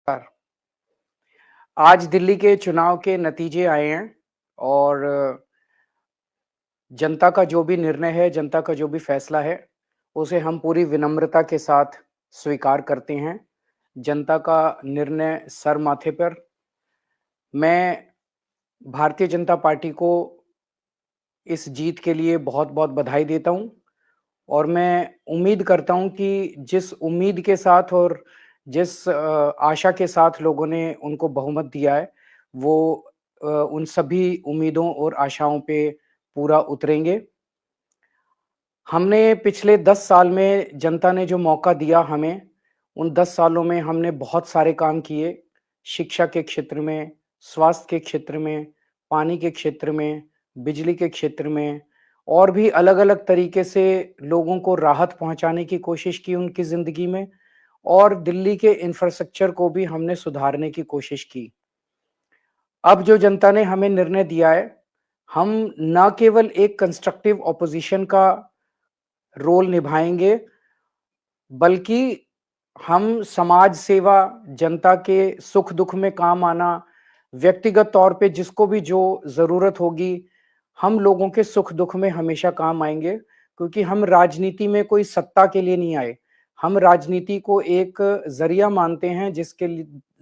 नमस्कार। आज दिल्ली के चुनाव के नतीजे आए हैं और जनता का जो भी निर्णय है, जनता का जो भी फैसला है, उसे हम पूरी विनम्रता के साथ स्वीकार करते हैं। जनता का निर्णय सर माथे पर। मैं भारतीय जनता पार्टी को इस जीत के लिए बहुत-बहुत बधाई देता हूँ और मैं उम्मीद करता हूँ कि जिस उम्मीद के साथ और जिस आशा के साथ लोगों ने उनको बहुमत दिया है, वो उन सभी उम्मीदों और आशाओं पे पूरा उतरेंगे। हमने पिछले 10 साल में जनता ने जो मौका दिया हमें, उन 10 सालों में हमने बहुत सारे काम किए। शिक्षा के क्षेत्र में, स्वास्थ्य के क्षेत्र में, पानी के क्षेत्र में, बिजली के क्षेत्र में और भी अलग-अलग तरीके से लोगों को राहत पहुँचाने की कोशिश की उनकी ज़िंदगी में और दिल्ली के इंफ्रास्ट्रक्चर को भी हमने सुधारने की कोशिश की। अब जो जनता ने हमें निर्णय दिया है, हम ना केवल एक कंस्ट्रक्टिव ऑपोज़िशन का रोल निभाएँगे, बल्कि हम समाज सेवा, जनता के सुख-दुःख में काम आना, व्यक्तिगत तौर पे जिसको भी जो ज़रूरत होगी, हम लोगों के सुख-दुःख में हमेशा काम आएँगे, क्योंकि हम राजनीति में कोई सत्ता के लिए नहीं आए। हम राजनीति को एक ज़रिया मानते हैं, जिसके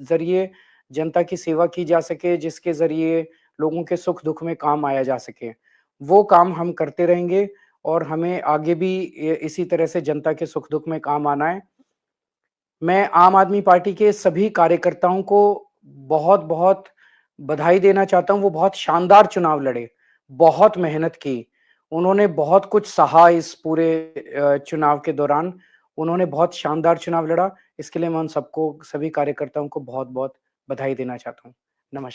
ज़रिए जनता की सेवा की जा सके, जिसके ज़रिए लोगों के सुख-दुःख में काम आया जा सके। वो काम हम करते रहेंगे और हमें आगे भी इसी तरह से जनता के सुख-दुःख में काम आना है। मैं आम आदमी पार्टी के सभी कार्यकर्ताओं को बहुत-बहुत बधाई देना चाहता हूँ, वो बहुत शानदार चुनाव लड़े, बहुत मेहनत की। उन्होंने बहुत कुछ सहा इस पूरे चुनाव के दौरान। उन्होंने बहुत शानदार चुनाव लड़ा, इसके लिए मैं उन सबको सभी कार्यकर्ताओं को बहुत-बहुत बधाई देना चाहता हूँ। नमस्कार।